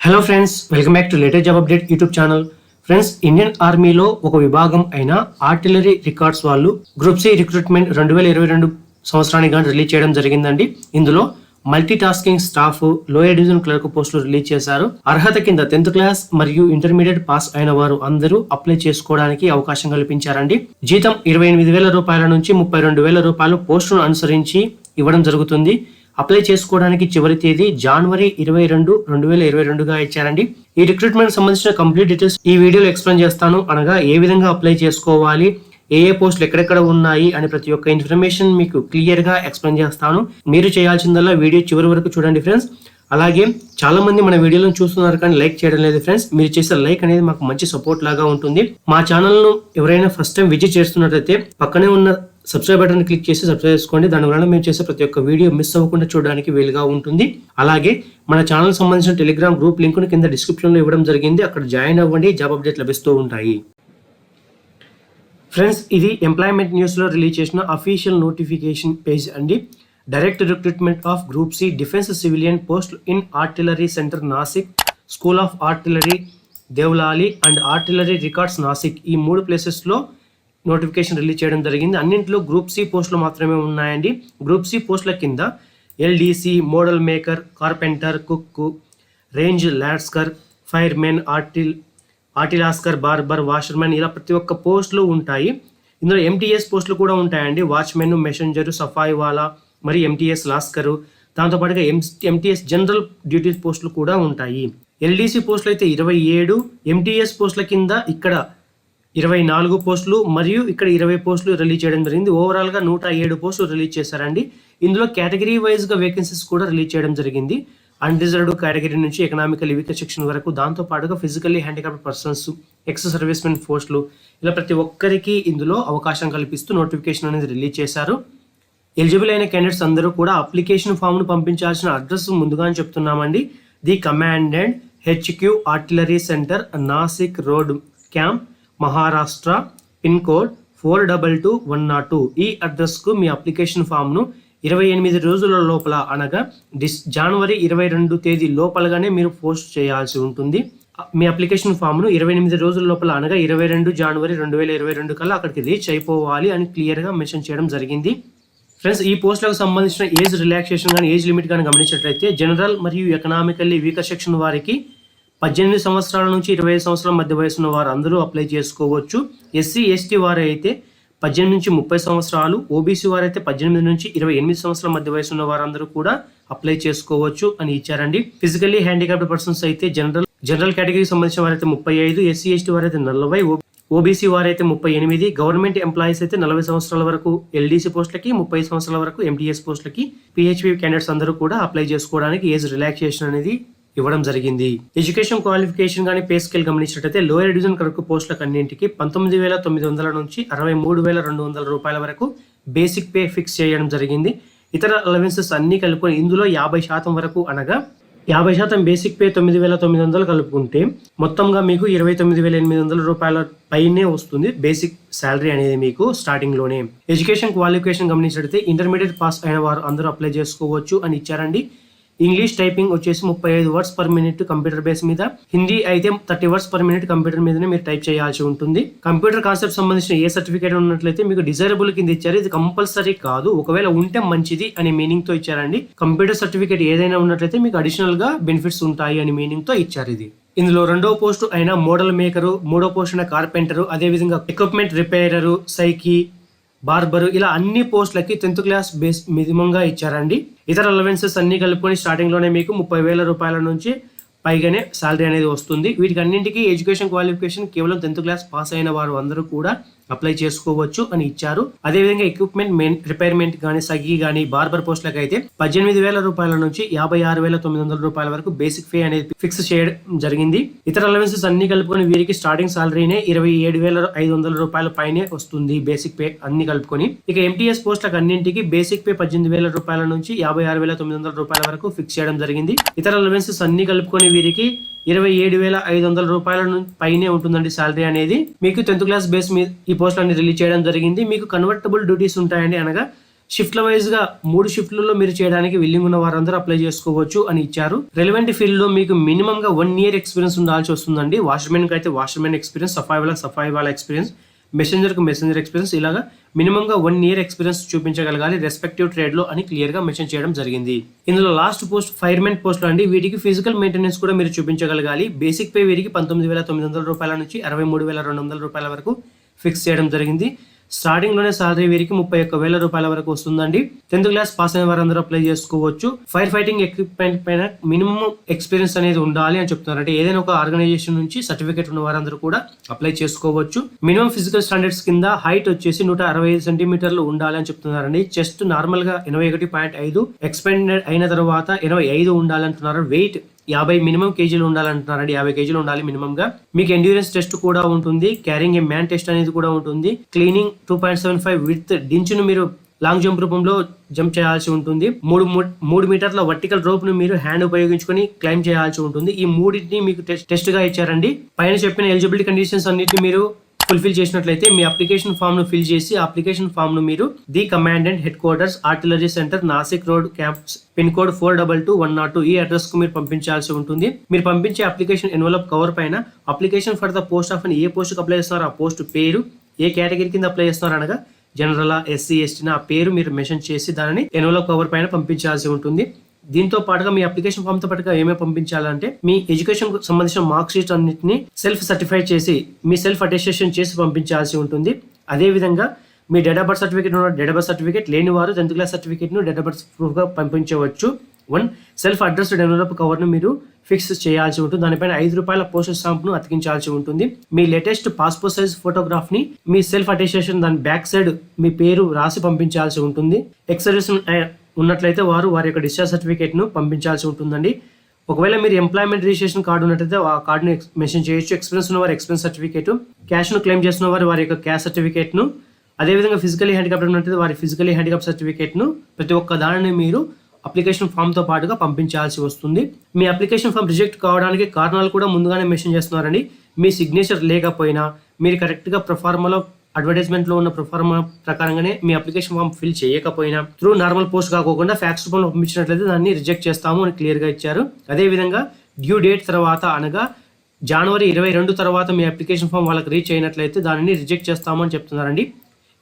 Hello friends, welcome back to latest job update YouTube channel. Friends, Indian ఆర్మీలో ఒక విభాగం అయిన ఆర్టిలరీ రికార్డ్స్ వాళ్ళు గ్రూప్ సి రిక్రూట్మెంట్ 2022 సంవత్సరానికి రిలీజ్ చేయడం జరిగిందండి. ఇందులో multi tasking staff, lower division clerk పోస్టులు రిలీజ్ చేశారు. అర్హత కింద 10th క్లాస్ మరియు ఇంటర్మీడియట్ పాస్ అయిన వారు అందరూ అప్లై చేసుకోవడానికి అవకాశం కల్పించారండి. జీతం 28,000 రూపాయల నుంచి 32,000 రూపాయలు పోస్టును అనుసరించి ఇవ్వడం జరుగుతుంది. అప్లై చేసుకోవడానికి చివరి తేదీ జనవరి 22, 2022గా ఇచ్చారండి. ఈ రిక్రూట్మెంట్ సంబంధించిన కంప్లీట్ డీటెయిల్స్ ఈ వీడియోలో ఎక్స్ప్లెయిన్ చేస్తాను. అనగా ఏ విధంగా అప్లై చేసుకోవాలి, ఏ పోస్టులు ఎక్కడెక్కడ ఉన్నాయి అని ప్రతి ఒక్క ఇన్ఫర్మేషన్ మీకు క్లియర్ గా ఎక్స్ప్లెయిన్ చేస్తాను. మీరు చేయాల్సిందల్లా వీడియో చివరి వరకు చూడండి ఫ్రెండ్స్. అలాగే చాలా మంది మన వీడియోలను చూస్తున్నారు కానీ లైక్ చేయడం లేదు ఫ్రెండ్స్. మీరు చేసే లైక్ అనేది మాకు మంచి సపోర్ట్ లాగా ఉంటుంది. మా ఛానల్ ను ఎవరైనా ఫస్ట్ టైం విజిట్ చేస్తున్నట్లయితే పక్కనే ఉన్న సబ్స్క్రైబ్ బటన్ క్లిక్ చేసి సబ్స్క్రైబ్ చేసుకోండి. దాని వలన మేము చేసే ప్రతి ఒక్క వీడియో మిస్ అవ్వకుండా చూడడానికి వీలుగా ఉంటుంది. అలాగే మన ఛానల్ సంబంధించిన టెలిగ్రామ్ గ్రూప్ లింక్ ను కింద డిస్క్రిప్షన్ లో ఇవ్వడం జరిగింది. అక్కడ జాయిన్ అవ్వండి, జాబ్ అప్డేట్ లభిస్తూ ఉంటాయి. ఫ్రెండ్స్, ఇది ఎంప్లాయ్మెంట్ న్యూస్ లో రిలీజ్ చేసిన అఫీషియల్ నోటిఫికేషన్ పేజ్ అండి. Direct recruitment of group C defence civilian post in artillery centre Nashik, school of artillery Deolali and artillery records Nashik, ఈ 3 ప్లేసెస్ లో నోటిఫికేషన్ రిలీజ్ చేయడం జరిగింది. అన్నింటిలో గ్రూప్ సి పోస్టులు మాత్రమే ఉన్నాయండి. గ్రూప్ సి పోస్టుల కింద LDC, model maker, carpenter, cook, range లాడ్స్కర్, ఫైర్మెన్, ఆర్టిలాస్కర్, బార్బర్, వాషర్మెన్, ఇలా ప్రతి ఒక్క పోస్టులు ఉంటాయి. ఇందులో ఎంటీఎస్ పోస్టులు కూడా ఉంటాయండి. వాచ్మెన్, మెసెంజరు, సఫాయి వాలా, మరి ఎంటీఎస్ లాస్కరు, దాంతోపాటుగా ఎంటీఎస్ జనరల్ డ్యూటీస్ పోస్టులు కూడా ఉంటాయి. ఎల్డీసీ పోస్టులు అయితే 27, ఎంటీఎస్ పోస్టుల కింద ఇక్కడ 24 పోస్టులు మరియు ఇక్కడ 20 పోస్టులు రిలీజ్ చేయడం జరిగింది. ఓవరాల్ గా 107 పోస్టులు రిలీజ్ చేశారండి. ఇందులో కేటగిరీ వైజ్ గా వేకెన్సీస్ కూడా రిలీజ్ చేయడం జరిగింది. అన్రిజర్వ్డ్ కేటగిరీ నుంచి ఎకనామికల్ వీకర్ సెక్షన్ వరకు, దాంతో పాటుగా physically handicapped persons, ex service men పోస్టులు, ఇలా ప్రతి ఒక్కరికి ఇందులో అవకాశం కల్పిస్తూ నోటిఫికేషన్ అనేది రిలీజ్ చేశారు. ఎలిజిబుల్ అయిన క్యాండిడేట్స్ అందరూ కూడా అప్లికేషన్ ఫామ్ ను పంపించాల్సిన అడ్రస్ ముందుగానే చెప్తున్నామండి. The commandant HQ artillery centre, Nashik road, camp, Maharashtra, pin code 422102. ఈ అడ్రస్ కు మీ అప్లికేషన్ ఫామ్ ను 28 రోజుల లోపల, అనగా జనవరి 22 తేదీ లోపలగానే మీరు పోస్ట్ చేయాల్సి ఉంటుంది. మీ అప్లికేషన్ ఫామ్ ను 28 రోజుల లోపల, అనగా 22 జనవరి 2022 కల్లా అక్కడికి రీచ్ అయిపోవాలి అని క్లియర్ గా మెన్షన్ చేయడం జరిగింది. ఫ్రెండ్స్, ఈ పోస్టులకు సంబంధించిన ఏజ్ రిలాక్సేషన్ కానీ ఏజ్ లిమిట్ కానీ గమనించినట్లయితే జనరల్ మరియు ఎకనామికల్లీ వీకర్ సెక్షన్ వారికి 18 సంవత్సరాల నుంచి 25 సంవత్సరాల మధ్య వయసు ఉన్న వారు అందరూ అప్లై చేసుకోవచ్చు. ఎస్సీ ఎస్టీ వారు అయితే 18 నుంచి 30 సంవత్సరాలు, ఓబీసీ వారు అయితే 18 నుంచి 28 సంవత్సరాల మధ్య వయసు ఉన్న వారందరూ కూడా అప్లై చేసుకోవచ్చు అని ఇచ్చారండి. ఫిజికల్లీ హ్యాండిక్యాప్డ్ పర్సన్స్ అయితే జనరల్ కేటగిరీకి సంబంధించిన వారైతే 35, ఎస్సీ ఎస్టీ వారైతే 40, ఓబీసీ వారైతే 38, గవర్నమెంట్ ఎంప్లాయీస్ అయితే 40 సంవత్సరాల వరకు ఎల్డీసీ పోస్టులకి, 30 సంవత్సరాల వరకు ఎంటీఎస్ పోస్టులకి పిహెచ్పి క్యాండిడేట్స్ అందరూ కూడా అప్లై చేసుకోవడానికి ఏజ్ రిలాక్సేషన్ అనేది ఇవ్వడం జరిగింది. ఎడ్యుకేషన్ క్వాలిఫికేషన్ కానీ పే స్కేల్ గమనించినట్లయితే లోయర్ డివిజన్ క్లర్క్ పోస్టులకు అన్నింటికి 19,900 నుంచి 63,200 రూపాయల వరకు బేసిక్ పే ఫిక్స్ చేయడం జరిగింది. ఇతర అలవెన్సెస్ అన్ని కలుపుకొని ఇందులో 50% వరకు, అనగా 50% బేసిక్ పే 9,900 కలుపుకుంటే మొత్తంగా మీకు 29,800 రూపాయల పైనే వస్తుంది బేసిక్ శాలరీ అనేది మీకు స్టార్టింగ్ లోనే. ఎడ్యుకేషన్ క్వాలిఫికేషన్ గమనించినట్లయితే ఇంటర్మీడియట్ పాస్ అయిన వారు అందరూ అప్లై చేసుకోవచ్చు అని ఇచ్చారండి. ఇంగ్లీష్ టైపింగ్ వచ్చేసి 35 words per minute computer base మీద, హిందీ అయితే 30 వర్డ్స్ పర్ మినిట్ కంప్యూటర్ మీదనే మీరు టైప్ చేయాల్సి ఉంటుంది. కంప్యూటర్ కాన్సెప్ట్ సంబంధించిన ఏ సర్టిఫికేట్ ఉన్నట్లయితే మీకు డిజైరబుల్ కింద ఇచ్చారు. ఇది కంపల్సరీ కాదు, ఒకవేళ ఉంటే మంచిది అనే మీనింగ్ తో ఇచ్చారండి. కంప్యూటర్ సర్టిఫికేట్ ఏదైనా ఉన్నట్లయితే మీకు అడిషనల్ గా బెనిఫిట్స్ ఉంటాయి అనే మీనింగ్ తో ఇచ్చారు. ఇది ఇందులో 2వ పోస్టు అయిన మోడల్ మేకరు, 3వ పోస్ట్ అయిన కార్పెంటరు, అదేవిధంగా ఎక్విప్మెంట్ రిపేరరు, సైకి, బార్బరు, ఇలా అన్ని పోస్టులకి 10th క్లాస్ బేస్ మినిమం గా ఇచ్చారండి. ఇతర అలవెన్సెస్ అన్ని కలుపుకొని స్టార్టింగ్ లోనే మీకు 30,000 రూపాయల నుంచి పైగానే శాలరీ అనేది వస్తుంది. వీటికి అన్నింటికి ఎడ్యుకేషన్ క్వాలిఫికేషన్ కేవలం 10th క్లాస్ పాస్ అయిన వారు అందరూ కూడా అప్లై చేసుకోవచ్చు అని ఇచ్చారు. అదేవిధంగా ఎక్విప్మెంట్ రిపేర్మెంట్ కానీ, సగి కానీ, బార్బర్ పోస్టులకు అయితే 18,000 రూపాయల నుంచి 56,900 రూపాయల వరకు బేసిక్ పే అనేది ఫిక్స్ చేయడం జరిగింది. ఇతర అలవెన్సెస్ అన్ని కలుపుకొని వీరికి స్టార్టింగ్ సాలరీనే 27,500 రూపాయల పైనే వస్తుంది బేసిక్ పే అన్ని కలుపుకొని. ఇక ఎంటీఎస్ పోస్టులకు అన్నింటికి బేసిక్ పే 18,000 రూపాయల నుంచి 56,900 రూపాయల వరకు ఫిక్స్ చేయడం జరిగింది. ఇతర అలవెన్సెస్ అన్ని కలుపుకొని వీరికి 27,500 రూపాయల పైనే ఉంటుందండి శాలరీ అనేది. మీకు 10th క్లాస్ బేస్ మీద ఈ పోస్టులన్నీ రిలీజ్ చేయడం జరిగింది. మీకు కన్వర్టబుల్ డ్యూటీస్ ఉంటాయండి, అనగా షిఫ్ట్ల వైజ్ గా 3 షిఫ్ట్లలో మీరు చేయడానికి విల్లింగ్ ఉన్న వారందరూ అప్లై చేసుకోవచ్చు అని ఇచ్చారు. రెలవెంట్ ఫీల్డ్ లో మీకు మినిమం గా 1 year ఎక్స్పీరియన్స్ ఉండాల్సి వస్తుందండి. వాషర్మెన్ కి అయితే వాషర్మెన్ ఎక్స్పీరియన్స్, సఫాయి వాళ్ళ ఎక్స్పీరియన్స్, మెసెంజర్ కు మెసెంజర్ ఎక్స్పీరియన్స్, ఇలాగా మినిమం గా 1 year ఎక్స్పీరియన్స్ చూపించగలగాలి రెస్పెక్టివ్ ట్రేడ్ లో అని క్లియర్ గా మెన్షన్ చేయడం జరిగింది. ఇందులో లాస్ట్ పోస్ట్ ఫైర్మెన్ పోస్ట్ అండి. వీటికి ఫిజికల్ మెయింటెనెన్స్ కూడా మీరు చూపించగలగాలి. బేసిక్ పే వీరికి 19,900 రూపాయల నుంచి 63,200 రూపాయల వరకు ఫిక్స్ చేయడం జరిగింది. స్టార్టింగ్ లోనే సాలరీ వీరికి 31,000 రూపాయల వరకు వస్తుందండి. 10th క్లాస్ పాస్ అయిన వారందరూ అప్లై చేసుకోవచ్చు. ఫైర్ ఫైటింగ్ ఎక్విప్మెంట్ పైన మినిమం ఎక్స్పీరియన్స్ అనేది ఉండాలి అని చెప్తున్నారు. అంటే ఏదైనా ఒక ఆర్గనైజేషన్ నుంచి సర్టిఫికేట్ ఉన్న వారందరూ కూడా అప్లై చేసుకోవచ్చు. మినిమం ఫిజికల్ స్టాండర్డ్స్ కింద హైట్ వచ్చేసి 165 సెంటీమీటర్లు ఉండాలి అని చెప్తున్నారండి. చెస్ట్ నార్మల్ గా 81.5, ఎక్స్పెండెడ్ అయిన తర్వాత 85 ఉండాలి అంటున్నారు. వెయిట్ 50 మినిమం కేజీలు ఉండాలంటున్నారండి. 50 కేజీలు ఉండాలి మినిమం గా. మీకు ఎండ్యూరెన్స్ టెస్ట్ కూడా ఉంటుంది. క్యారింగ్ ఏ మ్యాన్ టెస్ట్ అనేది కూడా ఉంటుంది. క్లీనింగ్ 2.75 విత్ డించును మీరు లాంగ్ జంప్ రూపంలో జంప్ చేయాల్సి ఉంటుంది. 3 మీటర్ల వర్టికల్ రోప్ ను మీరు హ్యాండ్ ఉపయోగించుకొని క్లైమ్ చేయాల్సి ఉంటుంది. ఈ మూడింటిని మీకు టెస్ట్ గా ఇచ్చారండి. పైన చెప్పిన ఎలిజిబిలిటీ కండిషన్స్ అన్నిటిని మీరు ఫుల్ఫిల్ చేసినట్లయితే మీ అప్లికేషన్ ఫామ్ ను ఫిల్ చేసి అప్లికేషన్ ఫామ్ ను మీరు the commandant headquarters artillery centre Nashik road camps pin code 422102 ఈ అడ్రస్ కు మీరు పంపించాల్సి ఉంటుంది. మీరు పంపించే అప్లికేషన్ ఎన్వలప్ కవర్ పైన application for the post of అని ఏ పోస్ట్ కు అప్లై చేస్తున్నారో ఆ పోస్ట్ పేరు, ఏ కేటగిరీ కింద అప్లై చేస్తున్నారు అనగా జనరల్, ఎస్సీ, ఎస్టీ ఆ పేరు మీరు మెన్షన్ చేసి దానిని ఎన్వలప్ కవర్ పైన పంపించాల్సి ఉంటుంది. దీంతో పాటుగా మీ అప్లికేషన్ ఫామ్ తో పాటుగా ఏమేమి పంపించాలంటే మీ ఎడ్యుకేషన్ కు సంబంధించిన మార్క్ షీట్ అన్నింటినీ సెల్ఫ్ సర్టిఫై చేసి మీ సెల్ఫ్ అటెస్టేషన్ చేసి పంపించాల్సి ఉంటుంది. అదే విధంగా మీ డేట్ ఆఫ్ బర్త్ సర్టిఫికేట్ ఉన్న డేట్ ఆఫ్ బర్త్ సర్టిఫికేట్ లేని వారు 10th క్లాస్ సర్టిఫికేట్ ను డేట్ ఆఫ్ బర్త్ ప్రూఫ్ గా పంపించవచ్చు. 1 సెల్ఫ్ అడ్రస్డ్ ఎన్వలప్ కవర్ ను మీరు ఫిక్స్ చేయాల్సి ఉంటుంది. దానిపైన 5 రూపాయల పోస్టల్ స్టాంప్ ను అతికించాల్సి ఉంటుంది. మీ లేటెస్ట్ పాస్పోర్ట్ సైజ్ ఫోటోగ్రాఫ్ ని మీ సెల్ఫ్ అటెస్టేషన్ దాని బ్యాక్ సైడ్ మీ పేరు రాసి పంపించాల్సి ఉంటుంది. ఎక్స్ ఉన్నట్లయితే వారి యొక్క డిశ్చార్జ్ సర్టిఫికేట్ ను పంపించాల్సి ఉంటుందండి. ఒకవేళ మీరు ఎంప్లాయ్మెంట్ రిజిస్ట్రేషన్ కార్డు ఉన్నట్లయితే ఆ కార్డును మెన్షన్ చేయొచ్చు. ఎక్స్పీరియన్స్ ఉన్న వారి ఎక్స్పీరియన్స్ సర్టిఫికేట్, క్యాష్ ను క్లెయిమ్ చేస్తున్న వారి యొక్క క్యాష్ సర్టిఫికేట్ ను, అదేవిధంగా ఫిజికలీ హ్యాండిక్యాప్డ్ ఉన్నట్లయితే వారి ఫిజికలీ హ్యాండిక్యాప్ సర్టిఫికేట్ ను ప్రతి ఒక్క దానిని మీరు అప్లికేషన్ ఫామ్ తో పాటుగా పంపించాల్సి వస్తుంది. మీ అప్లికేషన్ ఫామ్ రిజెక్ట్ కావడానికి కారణాలు కూడా ముందుగానే మెన్షన్ చేస్తున్నారండి. మీ సిగ్నేచర్ లేకపోయినా, మీరు కరెక్ట్ గా ప్రొఫార్మాలో అడ్వర్టైజ్మెంట్ లో ఉన్న ప్రొఫార్మా ప్రకారంగానే మీ అప్లికేషన్ ఫామ్ ఫిల్ చేయకపోయినా, త్రూ నార్మల్ పోస్ట్ కాకుండా ఫ్యాక్స్ రూపంలో పంపించినట్లయితే దాన్ని రిజెక్ట్ చేస్తాము అని క్లియర్ గా ఇచ్చారు. అదే విధంగా డ్యూ డేట్ తర్వాత అనగా జనవరి 22 తర్వాత మీ అప్లికేషన్ ఫామ్ వాళ్ళకి రీచ్ అయినట్లయితే దానిని రిజెక్ట్ చేస్తాము అని చెప్తున్నారండి.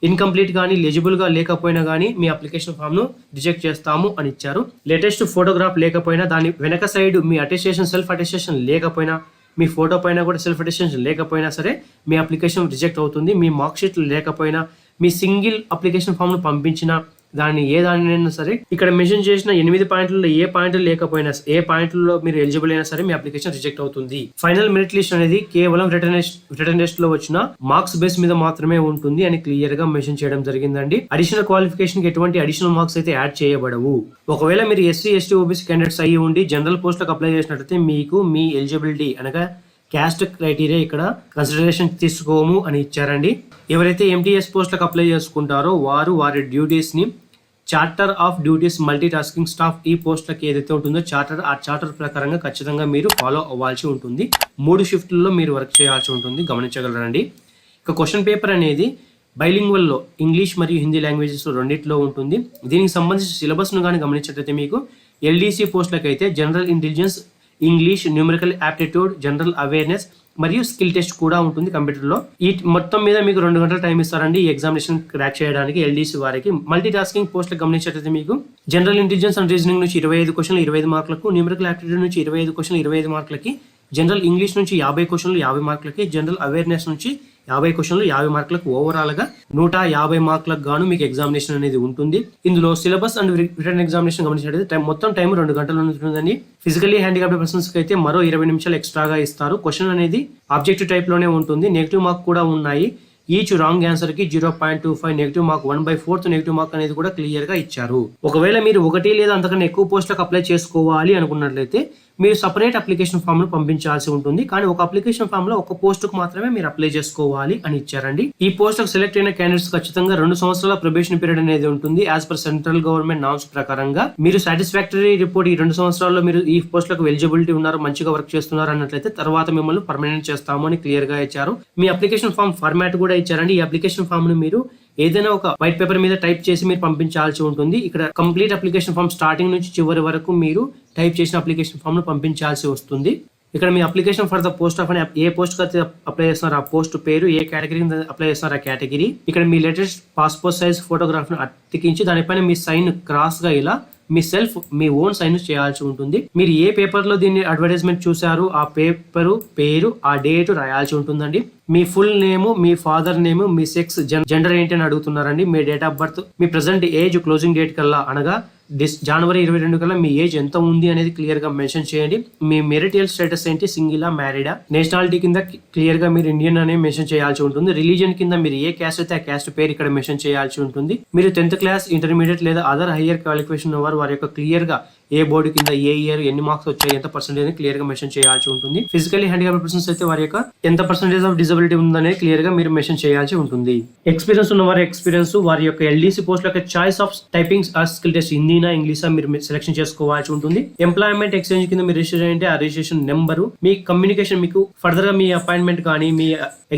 ఇన్కంప్లీట్ కానీ ఎలిజిబుల్ గా లేకపోయినా కానీ మీ అప్లికేషన్ ఫామ్ ను రిజెక్ట్ చేస్తాము అని ఇచ్చారు. లేటెస్ట్ ఫోటోగ్రాఫ్ లేకపోయినా, దాని వెనక సైడ్ మీ అటెస్టేషన్ సెల్ఫ్ అటెస్టేషన్ లేకపోయినా, మీ ఫోటో పైన కూడా సెల్ఫ్ అటెస్టేషన్ లేకపోయినా సరే మీ అప్లికేషన్ రిజెక్ట్ అవుతుంది. మీ మార్క్ షీట్ లేకపోయినా, మీ సింగిల్ అప్లికేషన్ ఫామ్ ను పంపించినా, దానినైనా సరే ఇక్కడ మెన్షన్ చేసిన 8 పాయింట్లలో ఏ పాయింట్లు లేకపోయినా, ఏ పాయింట్లలో మీరు ఎలిజిబుల్ అయినా సరే మీ అప్లికేషన్ రిజెక్ట్ అవుతుంది. ఫైనల్ మెరిట్ లిస్ట్ అనేది కేవలం రిటర్న్ టెస్ట్ లో వచ్చిన మార్క్స్ బేస్ మీద మాత్రమే ఉంటుంది అని క్లియర్ గా మెన్షన్ చేయడం జరిగిందండి. అడిషనల్ క్వాలిఫికేషన్ కి ఎటువంటి అడిషనల్ మార్క్స్ అయితే యాడ్ చేయబడవు. ఒకవేళ మీరు ఎస్సీ, ఎస్టీ, ఓబీసీ క్యాండిడేట్స్ అయ్యి ఉండి జనరల్ పోస్టులకు అప్లై చేసినట్లయితే మీకు మీ ఎలిజిబిలిటీ అనగా క్యాస్ట్ క్రైటీరియా ఇక్కడ కన్సిడరేషన్ తీసుకోము అని ఇచ్చారండి. ఎవరైతే ఎంటీఎస్ పోస్టులకు అప్లై చేసుకుంటారో వారి డ్యూటీస్ ని charter of duties multi tasking staff ఈ పోస్టులకు ఏదైతే ఉంటుందో ఆ చార్టర్ ప్రకారంగా ఖచ్చితంగా మీరు ఫాలో అవ్వాల్సి ఉంటుంది. 3 షిఫ్ట్లలో మీరు వర్క్ చేయాల్సి ఉంటుంది, గమనించగలరండి. ఇక క్వశ్చన్ పేపర్ అనేది బైలింగ్వల్ లో ఇంగ్లీష్ మరియు హిందీ లాంగ్వేజెస్ రెండింటిలో ఉంటుంది. దీనికి సంబంధించిన సిలబస్ ను కానీ గమనించినట్లయితే మీకు ఎల్డీసీ పోస్టులకు అయితే general intelligence, English, numerical aptitude, general awareness మరియు స్కిల్ టెస్ట్ కూడా ఉంటుంది కంప్యూటర్లో. ఈ మొత్తం మీద మీకు 2 గంటల టైం ఇస్తారండి ఈ ఎగ్జామినేషన్ క్రాక్ చేయడానికి ఎల్డీసీ వారికి. మల్టీ టాస్కింగ్ పోస్టులకు గమనించినట్లయితే మీకు జనరల్ ఇంటెలిజెన్స్ అండ్ రీజనింగ్ నుంచి 25 క్వశ్చన్లు 25 మార్కులకు, న్యూమరికల్ యాప్టిట్యూడ్ నుంచి 25 క్వశ్చన్లు 25 మార్కులకి, జనరల్ ఇంగ్లీష్ నుంచి 50 క్వశ్చన్లు 50 మార్కులకి, జనరల్ అవేర్నెస్ నుంచి 50 క్వశ్చన్లు 50 మార్కులకు, ఓవరాల్ గా 150 మార్కులకు గాను మీకు ఎగ్జామినేషన్ అనేది ఉంటుంది. ఇందులో సిలబస్ అండ్ రిటర్న్ ఎగ్జామినేషన్ గమనించినట్లయితే మొత్తం టైం 2 గంటల ఉంటుందండి. ఫిజికల్లీ హ్యాండిక్యాప్డ్ పర్సన్స్ కి అయితే మరో 20 నిమిషాలు ఎక్స్ట్రాగా ఇస్తారు. క్వశ్చన్ అనేది ఆబ్జెక్టివ్ టైప్ లోనే ఉంటుంది. నెగిటివ్ మార్క్ కూడా ఉన్నాయి. ఈచ్ రాంగ్ ఆన్సర్ కి 0.25 నెగిటివ్ మార్క్, 1/4 నెగిటివ్ మార్క్ అనేది కూడా క్లియర్ గా ఇచ్చారు. ఒకవేళ మీరు 1 లేదా అంతకన్నా ఎక్కువ పోస్టులకు అప్లై చేసుకోవాలి అనుకున్నట్లయితే మీరు సపరేట్ అప్లికేషన్ ఫామ్ ను పంపించాల్సి ఉంటుంది. కానీ ఒక అప్లికేషన్ ఫామ్ లో ఒక పోస్ట్ కు మాత్రమే మీరు అప్లై చేసుకోవాలి అని ఇచ్చారండి. ఈ పోస్ట్ కు సెలెక్ట్ అయిన క్యాండిడేట్స్ ఖచ్చితంగా 2 సంవత్సరాల ప్రొబేషన్ పీరియడ్ అనేది ఉంటుంది. As per central government norms ప్రకారంగా మీరు సాటిస్ఫాక్టరీ రిపోర్ట్ ఈ 2 సంవత్సరాల్లో మీరు ఈ పోస్టులకు ఎలిజిబిలిటీ ఉన్నారు, మంచిగా వర్క్ చేస్తున్నారు అన్నట్లయితే తర్వాత మిమ్మల్ని పర్మనెంట్ చేస్తాము అని క్లియర్ గా ఇచ్చారు. మీ అప్లికేషన్ ఫామ్ ఫార్మాట్ కూడా ఇచ్చారండి. ఈ అప్లికేషన్ ఫామ్ ను మీరు ఏదైనా ఒక వైట్ పేపర్ మీద టైప్ చేసి మీరు పంపించాల్సి ఉంటుంది. ఇక్కడ కంప్లీట్ అప్లికేషన్ ఫామ్ స్టార్టింగ్ నుంచి చివరి వరకు మీరు టైప్ చేసిన అప్లికేషన్ ఫామ్ ను పంపించాల్సి వస్తుంది. ఇక్కడ మీ application for the post of అని ఏ పోస్ట్ అయితే అప్లై చేస్తున్నారు ఆ పోస్ట్ పేరు, ఏ కేటగిరీ అప్లై చేస్తున్నారు ఆ కేటగిరీ, ఇక్కడ మీ లేటెస్ట్ పాస్పోర్ట్ సైజ్ ఫోటోగ్రాఫ్ ను అతికించి దానిపైన మీ సైన్ క్రాస్ గా ఇలా మీ ఓన్ సైన్ చేయాల్సి ఉంటుంది. మీరు ఏ పేపర్ లో దీన్ని అడ్వర్టైజ్మెంట్ చూసారు ఆ పేపరు పేరు ఆ డేట్ రాయాల్సి ఉంటుందండి. మీ ఫుల్ నేమ్, మీ ఫాదర్ నేమ్, మీ సెక్స్, జెండర్ ఏంటి అని అడుగుతున్నారండి. మీ డేట్ ఆఫ్ బర్త్, మీ ప్రెసెంట్ ఏజ్ క్లోజింగ్ డేట్ కల్లా అనగా జనవరి 22 కల్లా మీ ఏజ్ ఎంత ఉంది అనేది క్లియర్ గా మెన్షన్ చేయండి. మీ మెరిటల్ స్టేటస్ ఏంటి, సింగిలా మ్యారీడా, నేషనాలిటీ కింద క్లియర్ గా మీరు ఇండియన్ అనే మెన్షన్ చేయాల్సి ఉంటుంది. రిలీజియన్ కింద మీరు ఏ క్యాస్ట్ అయితే ఆ క్యాస్ట్ పేరు ఇక్కడ మెన్షన్ చేయాల్సి ఉంటుంది. మీరు 10th క్లాస్, ఇంటర్మీడియట్ లేదా అదర్ హయ్యర్ క్వాలిఫికేషన్ వారి యొక్క క్లియర్ గా ఏ బోర్డు కింద ఏ ఇయర్ ఎన్ని మార్క్స్ వచ్చాయి, ఎంత పర్సెంటేజ్ క్లియర్ గా మెన్షన్ చేయాల్సి ఉంటుంది. ఫిజికల్లీ హ్యాండిక్యాప్డ్ పర్సన్స్ అయితే వారి యొక్క ఎంత పర్సెంటేజ్ ఆఫ్ డిజబిలిటీ ఉందనేది క్లియర్ గా మీరు మెన్షన్ చేయాల్సి ఉంటుంది. ఎక్స్పీరియన్స్ ఉన్న వారి ఎక్స్పీరియన్స్, వారి యొక్క LDC పోస్ట్ యొక్క choice of typing skill test హిందీనా ఇంగ్లీషా మీరు సెలెక్షన్ చేసుకోవాల్సి ఉంటుంది. ఎంప్లాయ్మెంట్ ఎక్స్చేంజ్ కింద మీరు రిజిస్టర్ అంటే ఆ రిజిస్ట్రేషన్ నెంబరు, మీ కమ్యూనికేషన్, మీకు ఫర్దర్ గా మీ అపాయింట్మెంట్ కానీ మీ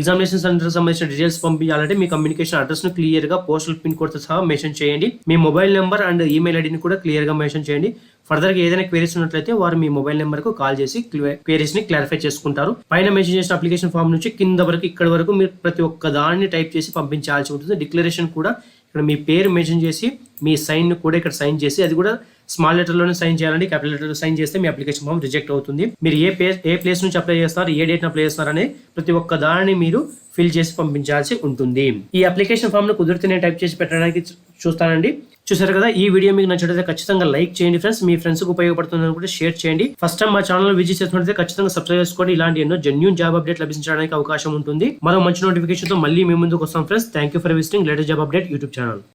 ఎగ్జామినేషన్ సెంటర్ సంబంధించిన డీటెయిల్స్ పంపించాలంటే మీ కమ్యూనికేషన్ అడ్రస్ ను క్లియర్ గా పోస్టల్ పిన్ కోడ్ తో సహా మెన్షన్ చేయండి. మీ మొబైల్ నెంబర్ అండ్ ఈమెయిల్ ఐడిని కూడా క్లియర్ గా మెన్షన్ చేయండి. ఫర్దర్ గా ఏదైనా క్వైరీస్ ఉన్నట్లయితే వారు మీ మొబైల్ నెంబర్ కు కాల్ చేసి క్వైరీస్ ని క్లారిఫై చేసుకుంటారు. పైన మెన్షన్ చేసిన అప్లికేషన్ ఫామ్ నుంచి కింద వరకు ఇక్కడ వరకు మీరు ప్రతి ఒక్క దాన్ని టైప్ చేసి పంపించాల్సి ఉంటుంది. డిక్లరేషన్ కూడా ఇక్కడ మీ పేరు మెన్షన్ చేసి మీ సైన్ కూడా ఇక్కడ సైన్ చేసి, అది కూడా స్మాల్ లెటర్ లోనే సైన్ చేయాలండి. క్యాపిటల్ లెటర్ లో సైన్ చేస్తే మీ అప్లికేషన్ ఫామ్ రిజెక్ట్ అవుతుంది. మీరు ఏ ప్లేస్ నుంచి అప్లై చేస్తారు, ఏ డేట్ అప్లై చేస్తారు అనే ప్రతి ఒక్క దాన్ని మీరు ఫిల్ చేసి పంపించాల్సి ఉంటుంది. ఈ అప్లికేషన్ ఫామ్ ను కుదిరితే నేను టైప్ చేసి పెట్టడానికి చూస్తానండి. చూసారు కదా, ఈ వీడియో మీకు నచ్చినట్లయితే ఖచ్చితంగా లైక్ చేయండి ఫ్రెండ్స్. మీ ఫ్రెండ్స్ కు ఉపయోగపడుతుంది అనుకుంటే షేర్ చేయండి. ఫస్ట్ టైం మా ఛానల్ విజిట్ చేస్తున్నట్లయితే ఖచ్చితంగా సబ్స్క్రైబ్ చేసుకోండి. ఇలాంటి ఎన్నో జెన్యూన్ జాబ్ అప్డేట్ లభించడానికి అవకాశం ఉంటుంది. మరో మంచి నోటిఫికేషన్ తో మళ్ళీ మీ ముందుకు వస్తాం friends. Thank you for visiting latest job update YouTube channel.